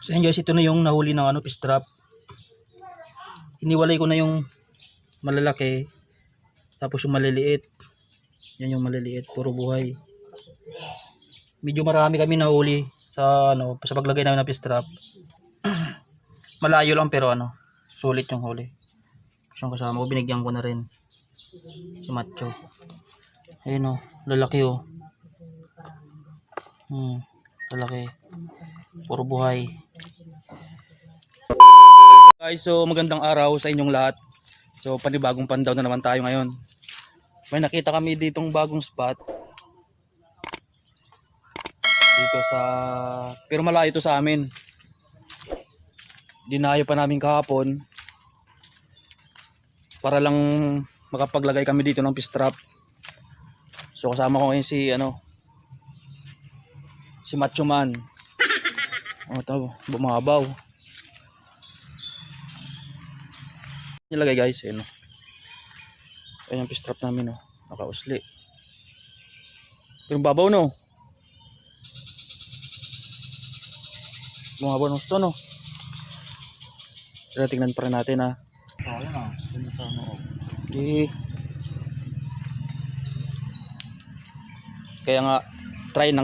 So yun guys, ito na yung nahuli ng fish trap. Iniwalay ko na yung malalaki, tapos yung maliliit. Yan yung maliliit, puro buhay. Medyo marami kami nahuli sa sa paglagay namin ng fish trap. Malayo lang pero sulit yung huli. Yung kasama ko, binigyan ko na rin si Macho. Ayun lalaki lalaki, puro buhay. Guys, so magandang araw sa inyong lahat. So panibagong pandaw na naman tayo ngayon. May nakita kami ditong bagong spot dito pero malayo ito sa amin. Dinayo pa namin kahapon para lang makapaglagay kami dito ng fish trap. So kasama ko ngayon si Macho Man. Bumabaw. Nilagay guys, ayun yung fish trap namin, nakausli. Pero babaw bumabaw ng gusto Pero tingnan pa rin natin Okay. Kaya nga try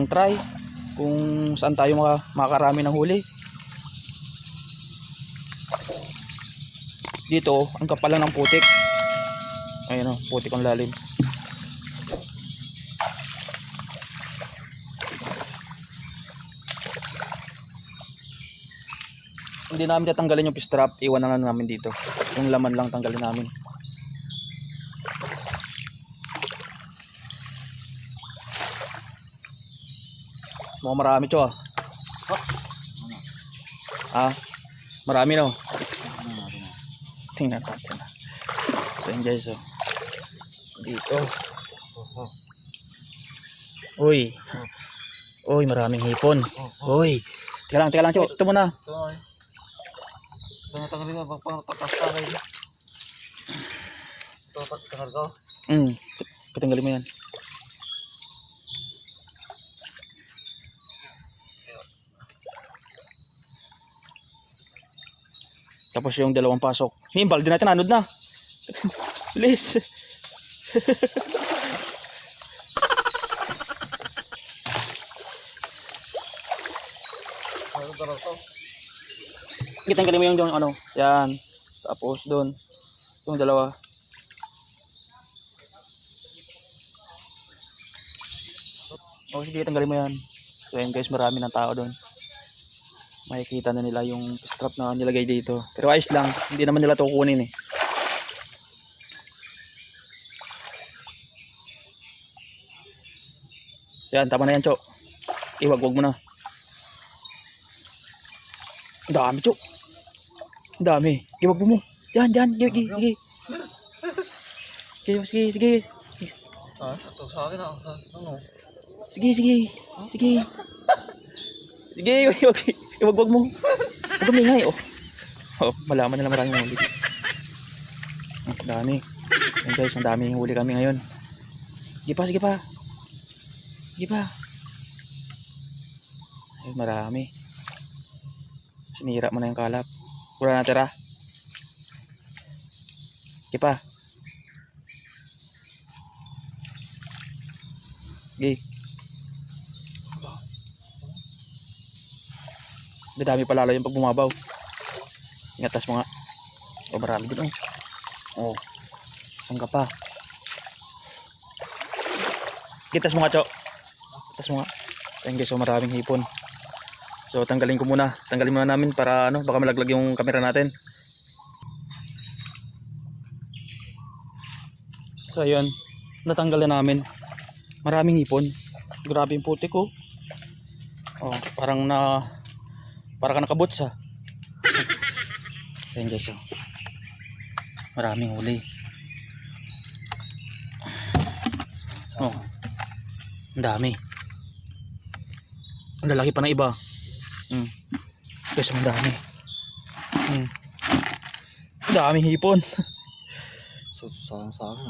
kung saan tayo makakarami ng huli. Dito ang kapal lang ng putik. Ayun putik ang lalim. Hindi namin tatanggalin yung fish trap, iwan na lang namin dito. Yung laman lang tanggalin namin. Mukhang marami to marami tingnan natin so yun guys dito uy maraming hipon. Uy teka lang Cho, ito muna. Tanggalin mo pagpapakaray. Ito pagkakarga. Patanggalin mo yan. Tapos yung dalawang pasok. Himbal din natin, anod na. Bilis. Tanggalin mo yung yan. Tapos doon. Yung dalawa. Sige, tanggalin mo yan. So yan guys, marami ng tao doon. Makikita na nila yung fish trap na nilagay dito. Pero ayos lang, hindi naman nila ito kukunin Yan, tama na yan Cho. Iwag-wag mo na. Ang dami Cho. Ang dami. Iwag mo. Yan, sige. Sige. Ito sa akin Sige. Iwag mo. Huwag kumingay malaman nila maraming huli. Ang dami. Yan guys, ang daming huli kami ngayon. Sige pa. Ay, marami. Sinira mo na yung kalap. Pura natira. Sige pa. Sige. Dadami pa lalo yung pag bumabaw. Ingatas mo nga. Marami dun saan ka pa? Gitas mo nga Cho. Gitas mo nga. Ayun guys, maraming hipon. So tanggalin muna namin para baka malaglag yung camera natin. So ayun, natanggal na namin. Maraming hipon. Grabe yung putik parang ka nakabots Ayun guys maraming huli. Ang dami. Ang lalaki pa na iba. Guys, ang dami. Ang daming hipon. So sa akin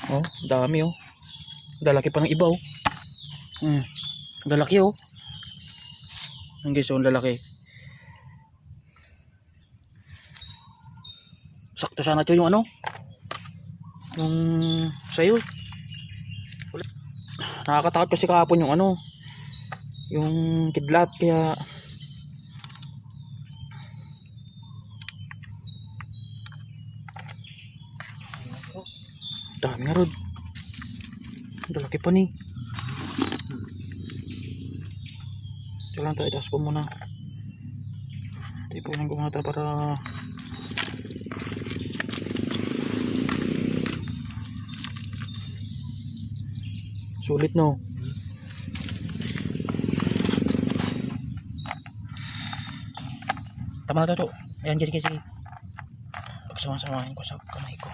ang dami Ang lalaki pa ng iba Ang lalaki Ang guys, ang lalaki. Ito sana ito yung ano? Yung sayo. Nakakatakot kasi kahapon yung ano, yung kidlat, kaya dami nga rod. Ang laki pa ni. Ito lang tayo, itaas ko muna. Tipunin ko muna ito para sulit, no? Tama na ito. Ayan, sige. Pagsama-samahin ko sa kamay ko.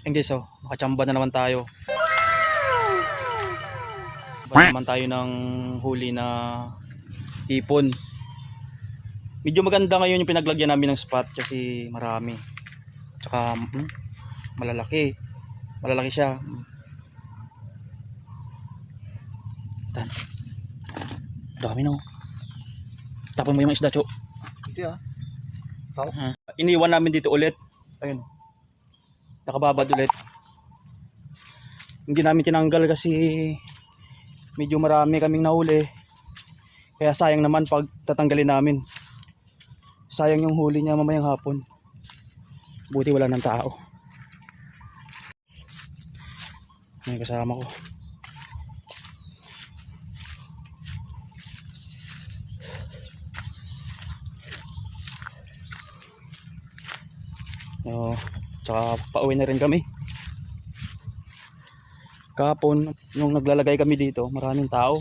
Ayan guys, oh, nakachamba na naman tayo. Ba naman tayo ng huli na ipon. Medyo maganda ngayon yung pinaglagyan namin ng spot kasi marami. Tsaka malalaki. Malalaki siya. Tan. Dami, no. Tapon mo yung isda, Cho. Hindi ah. Iniwan namin dito ulit. Ayun. Nakababad ulit. Hindi namin tinanggal kasi medyo marami kaming nahuli. Kaya sayang naman pag tatanggalin namin. Sayang yung huli niya mamayang hapon. Buti wala ng tao. May kasama ko. Tsaka pauwi na rin kami. Kahapon nung naglalagay kami dito, maraming tao.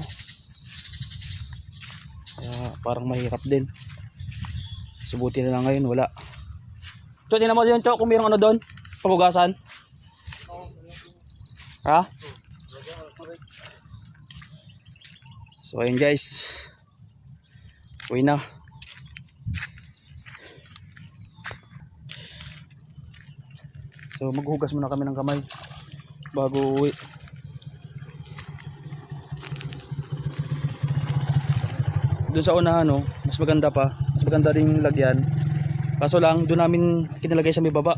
Kaya parang mahirap din. Subuti na lang ngayon, wala. So, tingnan mo yun, Chok, kung mayroong ano doon, pabugasan. Ha? So, ayun guys. Uwi na. So, maghugas muna kami ng kamay bago uwi. Doon sa unahan, no, mas maganda pa. Mas maganda ring lagyan. Kaso lang, doon namin kinalagay sa may baba.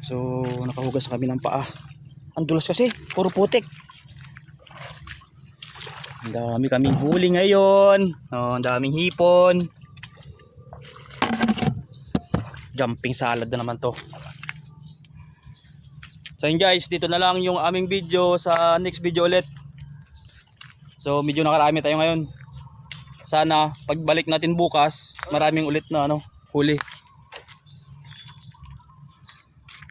So, nakahugas kami ng paa. Ang dulas kasi, puro putik. Ang dami kaming huli ngayon. Oh, ang daming hipon. Jumping salad na naman to. So yun guys, dito na lang yung aming video. Sa next video ulit. So medyo nakarami tayo ngayon. Sana pagbalik natin bukas, maraming ulit na huli.